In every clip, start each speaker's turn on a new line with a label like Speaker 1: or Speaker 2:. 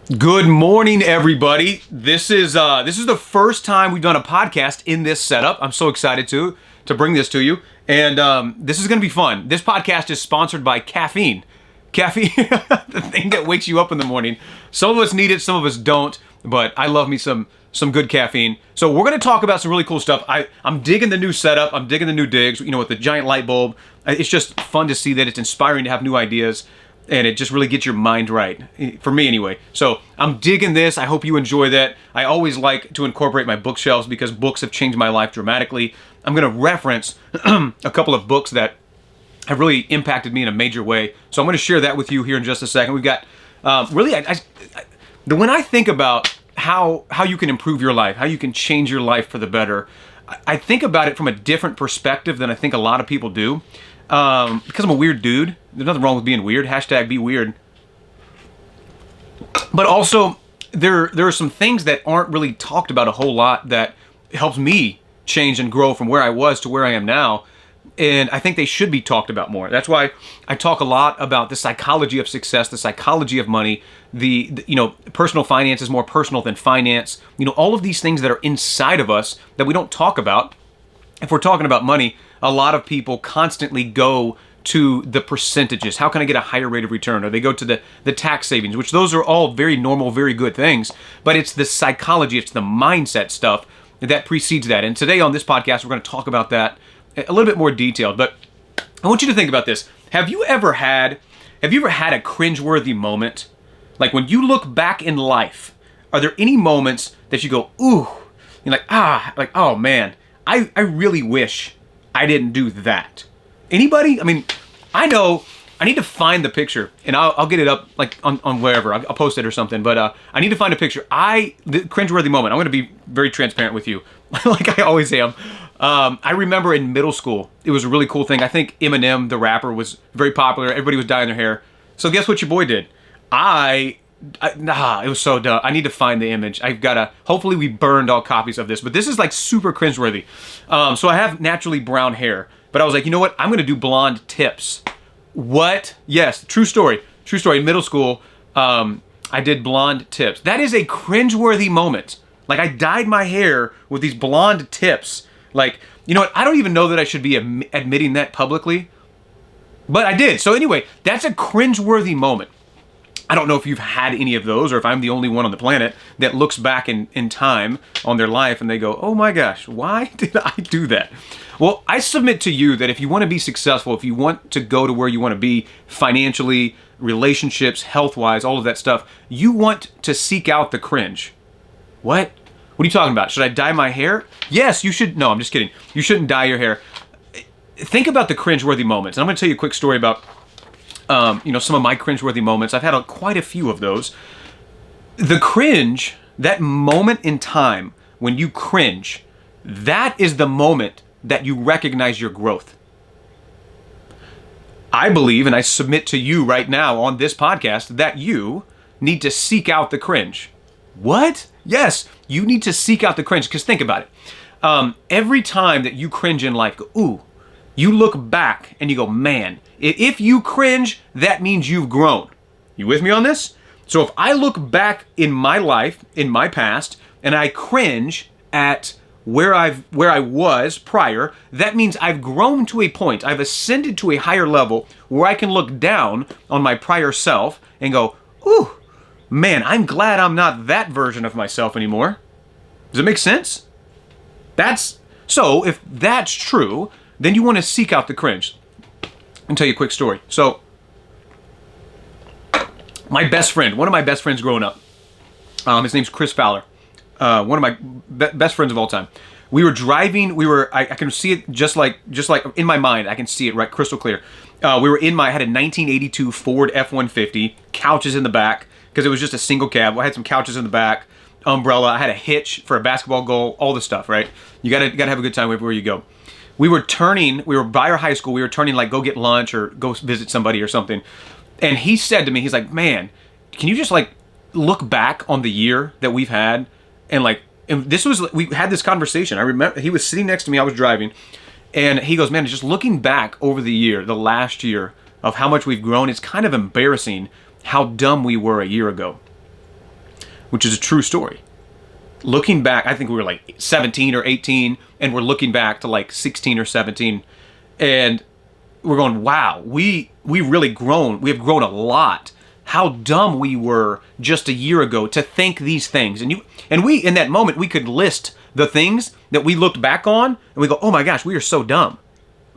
Speaker 1: Good morning, everybody. This is the first time we've done a podcast in this setup. I'm so excited to bring this to you, and this is going to be fun. This podcast is sponsored by caffeine. Caffeine, the thing that wakes you up in the morning. Some of us need it, some of us don't. But I love me some good caffeine. So we're going to talk about some really cool stuff. I'm digging the new setup. I'm digging the new digs. You know, with the giant light bulb. It's just fun to see that it's inspiring to have new ideas. And it just really gets your mind right, for me anyway. So I'm digging this. I hope you enjoy that. I always like to incorporate my bookshelves because books have changed my life dramatically. I'm going to reference a couple of books that have really impacted me in a major way. So I'm going to share that with you here in just a second. We've got, when I think about how you can improve your life, how you can change your life for the better, I think about it from a different perspective than I think a lot of people do. Because I'm a weird dude. There's nothing wrong with being weird. Hashtag be weird. But also, there are some things that aren't really talked about a whole lot that helps me change and grow from where I was to where I am now. And I think they should be talked about more. That's why I talk a lot about the psychology of success, the psychology of money, personal finance is more personal than finance. You know, all of these things that are inside of us that we don't talk about. If we're talking about money, a lot of people constantly go to the percentages. How can I get a higher rate of return? Or they go to the tax savings, which those are all very normal, very good things. But it's the psychology, it's the mindset stuff that precedes that. And today on this podcast, we're going to talk about that a little bit more detailed. But I want you to think about this. Have you ever had a cringeworthy moment? Like when you look back in life, are there any moments that you go, ooh, you're like, oh man, I really wish I didn't do that. Anybody? I mean, I know I need to find the picture, and I'll get it up like on wherever. I'll post it or something. But I need to find a picture. The cringeworthy moment. I'm going to be very transparent with you, like I always am. I remember in middle school, it was a really cool thing. I think Eminem, the rapper, was very popular. Everybody was dyeing their hair. So guess what your boy did? It was so dumb. I need to find the image. Hopefully we burned all copies of this, but this is like super cringeworthy. So I have naturally brown hair, but I was like, you know what? I'm going to do blonde tips. What? Yes, true story. True story. In middle school, I did blonde tips. That is a cringeworthy moment. Like I dyed my hair with these blonde tips. Like, you know what? I don't even know that I should be admitting that publicly, but I did. So anyway, that's a cringeworthy moment. I don't know if you've had any of those or if I'm the only one on the planet that looks back in time on their life and they go, oh my gosh, why did I do that? Well, I submit to you that if you want to be successful, if you want to go to where you want to be financially, relationships, health-wise, all of that stuff, you want to seek out the cringe. What? What are you talking about? Should I dye my hair? Yes, you should. No, I'm just kidding. You shouldn't dye your hair. Think about the cringeworthy moments. And I'm going to tell you a quick story about some of my cringeworthy moments. I've had quite a few of those. The cringe, that moment in time when you cringe, that is the moment that you recognize your growth. I believe, and I submit to you right now on this podcast, that you need to seek out the cringe. What? Yes, you need to seek out the cringe, because think about it. Every time that you cringe in life, ooh, you look back and you go, man, if you cringe, that means you've grown. You with me on this? So if I look back in my life, in my past, and I cringe at where I was prior, that means I've grown to a point. I've ascended to a higher level where I can look down on my prior self and go, ooh, man, I'm glad I'm not that version of myself anymore. Does it make sense? So if that's true, then you want to seek out the cringe. I'll tell you a quick story. So, one of my best friends growing up, his name's Chris Fowler, one of my best friends of all time. We were driving, I can see it just like in my mind, I can see it right crystal clear. I had a 1982 Ford F-150, couches in the back, because it was just a single cab. I had some couches in the back, umbrella, I had a hitch for a basketball goal, all the stuff, right? You gotta have a good time wherever you go. We were by our high school, we were turning, like, go get lunch or go visit somebody or something. And he said to me, he's like, man, can you just, like, look back on the year that we've had? And, like, we had this conversation. I remember he was sitting next to me, I was driving, and he goes, man, just looking back over the last year of how much we've grown, it's kind of embarrassing how dumb we were a year ago. which is a true story. Looking back, I think we were like 17 or 18, and we're looking back to like 16 or 17, and we're going, wow, we really grown. We have grown a lot. How dumb we were just a year ago to think these things. And we in that moment, we could list the things that we looked back on, and we go, oh my gosh, we are so dumb.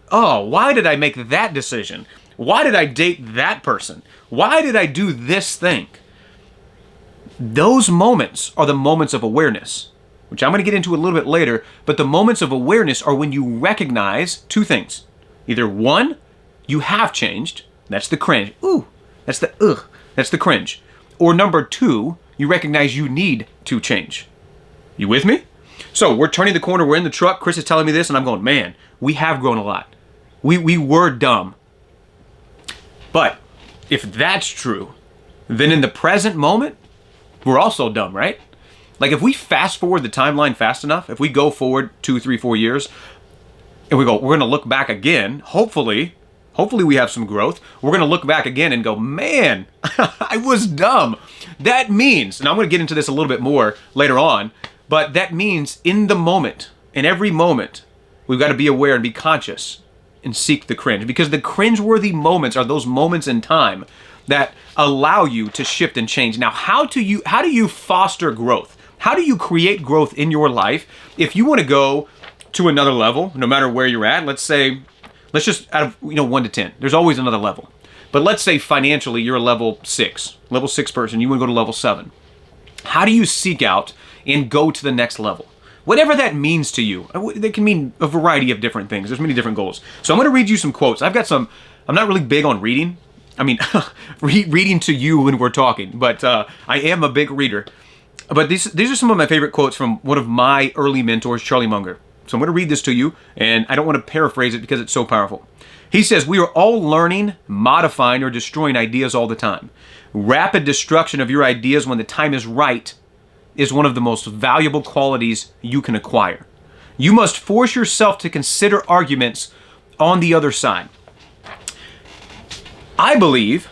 Speaker 1: Oh, why did I make that decision? Why did I date that person? Why did I do this thing? Those moments are the moments of awareness, which I'm going to get into a little bit later, but the moments of awareness are when you recognize two things. Either one, you have changed. That's the cringe. Ooh, that's the ugh. That's the cringe. Or number two, you recognize you need to change. You with me? So we're turning the corner. We're in the truck. Chris is telling me this, and I'm going, man, we have grown a lot. We were dumb. But if that's true, then in the present moment, we're also dumb, right? Like if we fast forward the timeline fast enough, if we go forward 2, 3, 4 years, and we go, we're going to look back again, hopefully we have some growth. We're going to look back again and go, man, I was dumb. That means, and I'm going to get into this a little bit more later on, but that means in the moment, in every moment, we've got to be aware and be conscious and seek the cringe. Because the cringeworthy moments are those moments in time that allow you to shift and change. Now, how do you foster growth? How do you create growth in your life if you want to go to another level, no matter where you're at? Let's just out of 1 to 10. There's always another level. But let's say financially you're a level 6 person. You want to go to level 7. How do you seek out and go to the next level? Whatever that means to you. That can mean a variety of different things. There's many different goals. So I'm going to read you some quotes. I'm not really big on reading. I mean, reading to you when we're talking, but I am a big reader. But these are some of my favorite quotes from one of my early mentors, Charlie Munger. So I'm going to read this to you, and I don't want to paraphrase it because it's so powerful. He says, we are all learning, modifying, or destroying ideas all the time. Rapid destruction of your ideas when the time is right is one of the most valuable qualities you can acquire. You must force yourself to consider arguments on the other side. I believe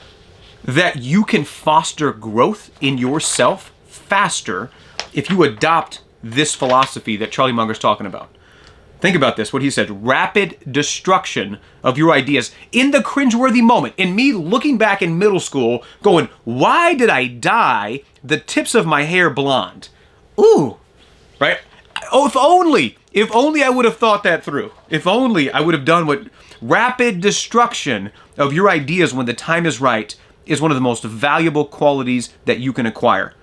Speaker 1: that you can foster growth in yourself faster if you adopt this philosophy that Charlie Munger's talking about. Think about this, what he said, rapid destruction of your ideas in the cringeworthy moment. In me looking back in middle school going, why did I dye the tips of my hair blonde? Ooh, right? Oh, if only I would have thought that through. If only I would have done what rapid destruction of your ideas when the time is right is one of the most valuable qualities that you can acquire.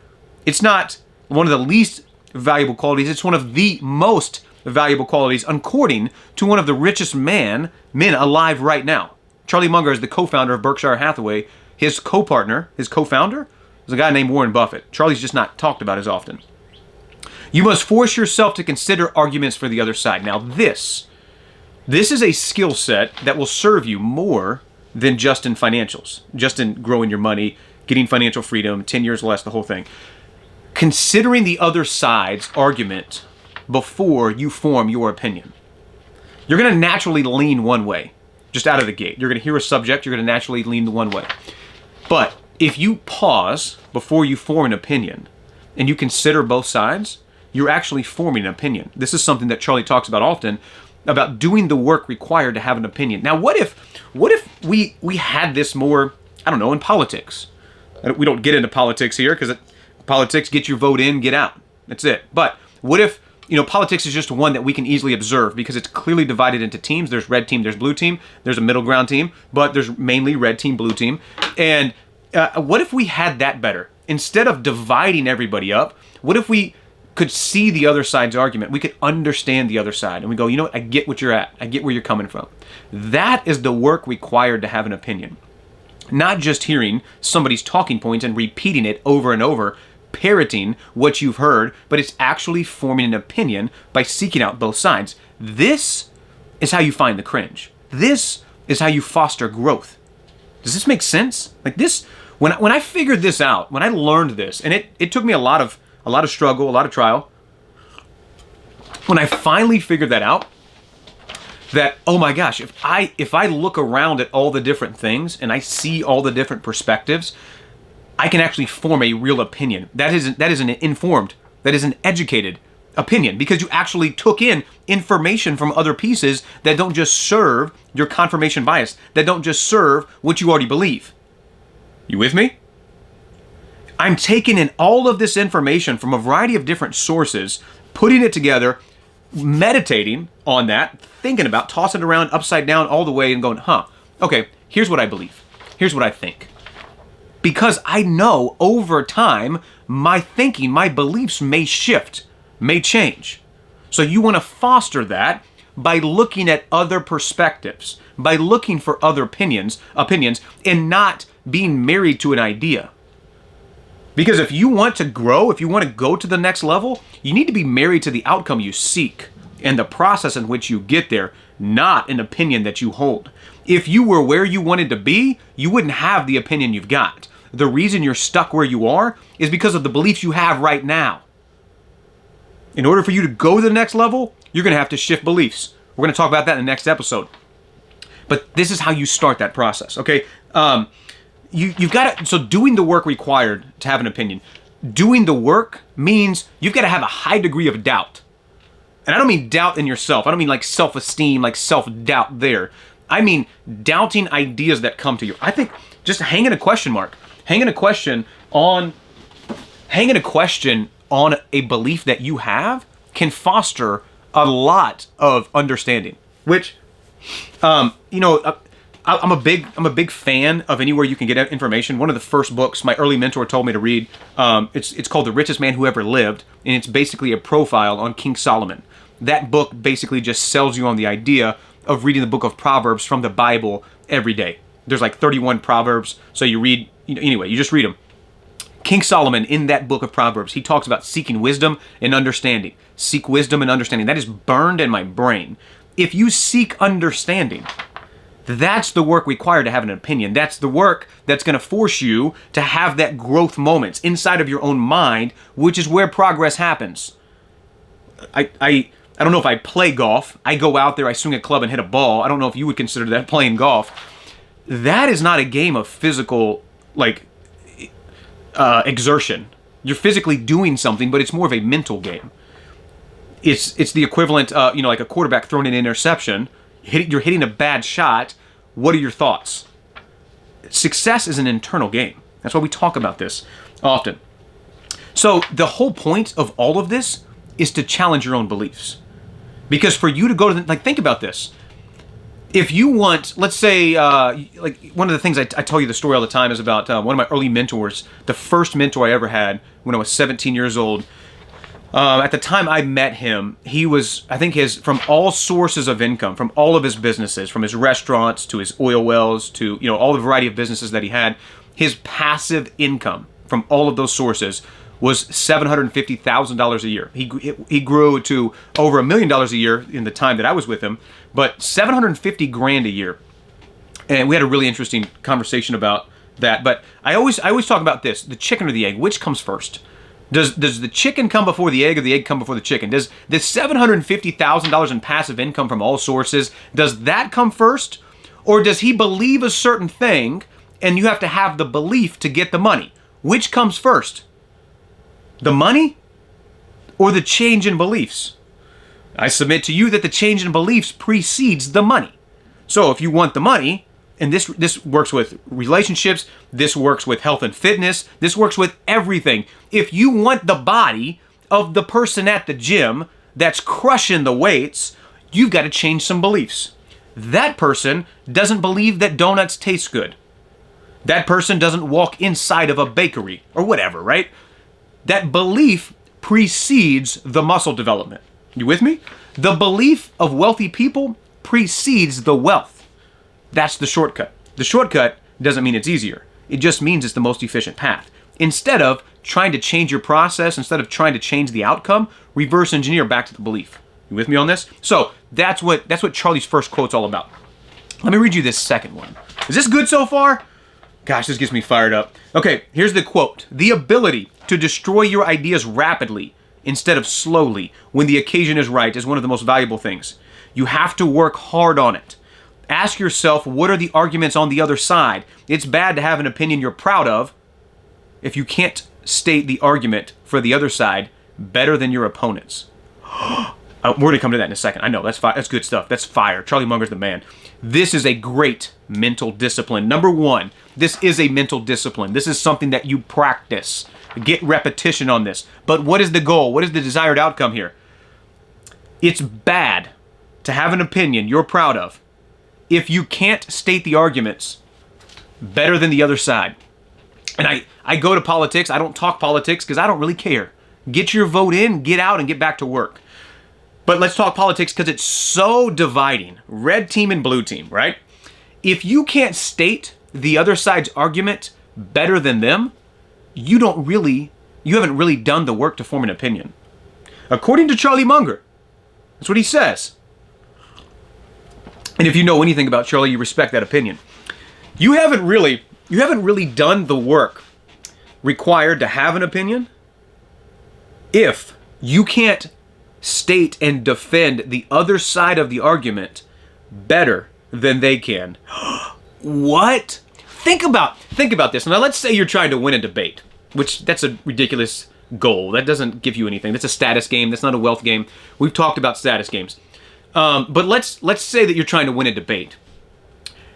Speaker 1: It's not one of the least valuable qualities. It's one of the most valuable qualities according to one of the richest men alive right now. Charlie Munger is the co-founder of Berkshire Hathaway. His co-partner, his co-founder, is a guy named Warren Buffett. Charlie's just not talked about as often. You must force yourself to consider arguments for the other side. Now this is a skill set that will serve you more than just in financials, just in growing your money, getting financial freedom, 10 years less, the whole thing. Considering the other side's argument before you form your opinion. You're going to naturally lean one way, just out of the gate. You're going to hear a subject, you're going to naturally lean the one way. But if you pause before you form an opinion and you consider both sides, you're actually forming an opinion. This is something that Charlie talks about often, about doing the work required to have an opinion. Now, what if we had this more, I don't know, in politics? We don't get into politics here because politics, get your vote in, get out. That's it. But what if, politics is just one that we can easily observe because it's clearly divided into teams. There's red team, there's blue team, there's a middle ground team, but there's mainly red team, blue team. And what if we had that better? Instead of dividing everybody up, what if we could see the other side's argument? We could understand the other side. And we go, you know what? I get what you're at. I get where you're coming from. That is the work required to have an opinion. Not just hearing somebody's talking points and repeating it over and over, parroting what you've heard, but it's actually forming an opinion by seeking out both sides. This is how you find the cringe. This is how you foster growth. Does this make sense? Like this, when I figured this out, when I learned this, and it took me a lot of struggle, a lot of trial. When I finally figured that out, that, oh my gosh, if I look around at all the different things and I see all the different perspectives, I can actually form a real opinion. That is an informed, that is an educated opinion, because you actually took in information from other pieces that don't just serve your confirmation bias, that don't just serve what you already believe. You with me? I'm taking in all of this information from a variety of different sources, putting it together, meditating on that, thinking about, tossing it around upside down all the way and going, okay, here's what I believe. Here's what I think. Because I know over time, my thinking, my beliefs may shift, may change. So you want to foster that by looking at other perspectives, by looking for other opinions, and not being married to an idea. Because if you want to grow, if you want to go to the next level, you need to be married to the outcome you seek and the process in which you get there, not an opinion that you hold. If you were where you wanted to be, you wouldn't have the opinion you've got. The reason you're stuck where you are is because of the beliefs you have right now. In order for you to go to the next level, you're going to have to shift beliefs. We're going to talk about that in the next episode. But this is how you start that process, okay? You've got to, so doing the work required to have an opinion. Doing the work means you've got to have a high degree of doubt. And I don't mean doubt in yourself. I don't mean like self-esteem, like self-doubt there. I mean doubting ideas that come to you. I think just hanging a question mark, hanging a question on a belief that you have can foster a lot of understanding. Which, I'm a big fan of anywhere you can get information. One of the first books my early mentor told me to read, it's called The Richest Man Who Ever Lived, and it's basically a profile on King Solomon. That book basically just sells you on the idea of reading the book of Proverbs from the Bible every day. There's like 31 Proverbs, so you read, anyway, you just read them. King Solomon, in that book of Proverbs, he talks about seeking wisdom and understanding. Seek wisdom and understanding. That is burned in my brain. If you seek understanding, that's the work required to have an opinion. That's the work that's going to force you to have that growth moments inside of your own mind, which is where progress happens. I don't know if I play golf. I go out there, I swing a club and hit a ball. I don't know if you would consider that playing golf. That is not a game of physical, exertion. You're physically doing something, but it's more of a mental game. It's the equivalent, like a quarterback throwing an interception. You're hitting a bad shot. What are your thoughts? Success is an internal game. That's why we talk about this often. So the whole point of all of this is to challenge your own beliefs. Because for you to go to think about this. If you want, let's say, one of the things I tell you the story all the time is about one of my early mentors, the first mentor I ever had when I was 17 years old. At the time I met him, he was, I think from all sources of income, from all of his businesses, from his restaurants to his oil wells to, all the variety of businesses that he had, his passive income from all of those sources was $750,000 a year. He grew to over $1 million a year in the time that I was with him, but $750,000 a year. And we had a really interesting conversation about that. But I always talk about this: the chicken or the egg. Which comes first? Does the chicken come before the egg, or the egg come before the chicken? Does this $750,000 in passive income from all sources, does that come first, or does he believe a certain thing, and you have to have the belief to get the money? Which comes first? The money or the change in beliefs? I submit to you that the change in beliefs precedes the money. So if you want the money, and this works with relationships, this works with health and fitness, this works with everything. If you want the body of the person at the gym that's crushing the weights, you've got to change some beliefs. That person doesn't believe that donuts taste good. That person doesn't walk inside of a bakery or whatever, right? That belief precedes the muscle development. You with me? The belief of wealthy people precedes the wealth. That's the shortcut. The shortcut doesn't mean it's easier. It just means it's the most efficient path. Instead of trying to change your process, instead of trying to change the outcome, reverse engineer back to the belief. You with me on this? So that's what Charlie's first quote's all about. Let me read you this second one. Is this good so far? Gosh, this gets me fired up. Okay, here's the quote. The ability to destroy your ideas rapidly instead of slowly when the occasion is right is one of the most valuable things. You have to work hard on it. Ask yourself, what are the arguments on the other side? It's bad to have an opinion you're proud of, if you can't state the argument for the other side better than your opponents. We're going to come to that in a second. I know, that's good stuff. That's fire. Charlie Munger's the man. This is a great mental discipline. Number one, this is a mental discipline. This is something that you practice. Get repetition on this. But what is the goal? What is the desired outcome here? It's bad to have an opinion you're proud of if you can't state the arguments better than the other side. And I go to politics. I don't talk politics because I don't really care. Get your vote in, get out, and get back to work. But let's talk politics because it's so dividing. Red team and blue team, right? If you can't state the other side's argument better than them, you haven't really done the work to form an opinion. According to Charlie Munger, that's what he says. And if you know anything about Charlie, you respect that opinion. You haven't really done the work required to have an opinion if you can't state and defend the other side of the argument better than they can. What? Think about this. Now let's say you're trying to win a debate, which that's a ridiculous goal. That doesn't give you anything. That's a status game. That's not a wealth game. We've talked about status games. But let's say that you're trying to win a debate.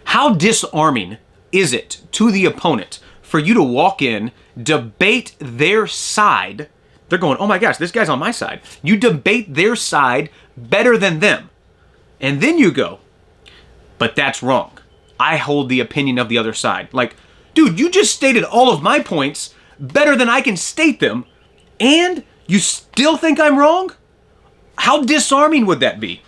Speaker 1: How disarming is it to the opponent for you to walk in, debate their side? They're going, oh my gosh, this guy's on my side. You debate their side better than them. And then you go, but that's wrong. I hold the opinion of the other side. Like, dude, you just stated all of my points better than I can state them, and you still think I'm wrong? How disarming would that be?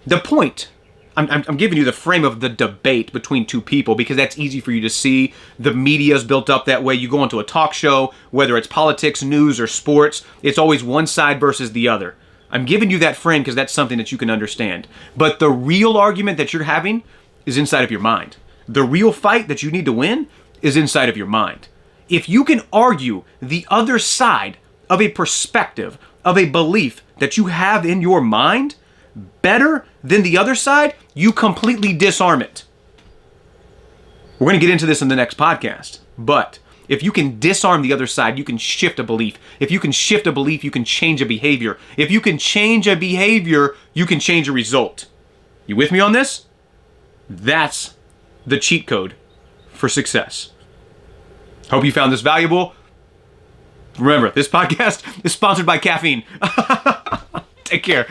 Speaker 1: The point, I'm giving you the frame of the debate between two people because that's easy for you to see. The media's built up that way. You go onto a talk show, whether it's politics, news, or sports, it's always one side versus the other. I'm giving you that frame because that's something that you can understand. But the real argument that you're having is inside of your mind. The real fight that you need to win is inside of your mind. If you can argue the other side of a perspective, of a belief that you have in your mind better than the other side, you completely disarm it. We're going to get into this in the next podcast, but if you can disarm the other side, you can shift a belief. If you can shift a belief, you can change a behavior. If you can change a behavior, you can change a result. You with me on this? That's the cheat code for success. Hope you found this valuable. Remember, this podcast is sponsored by caffeine. Take care.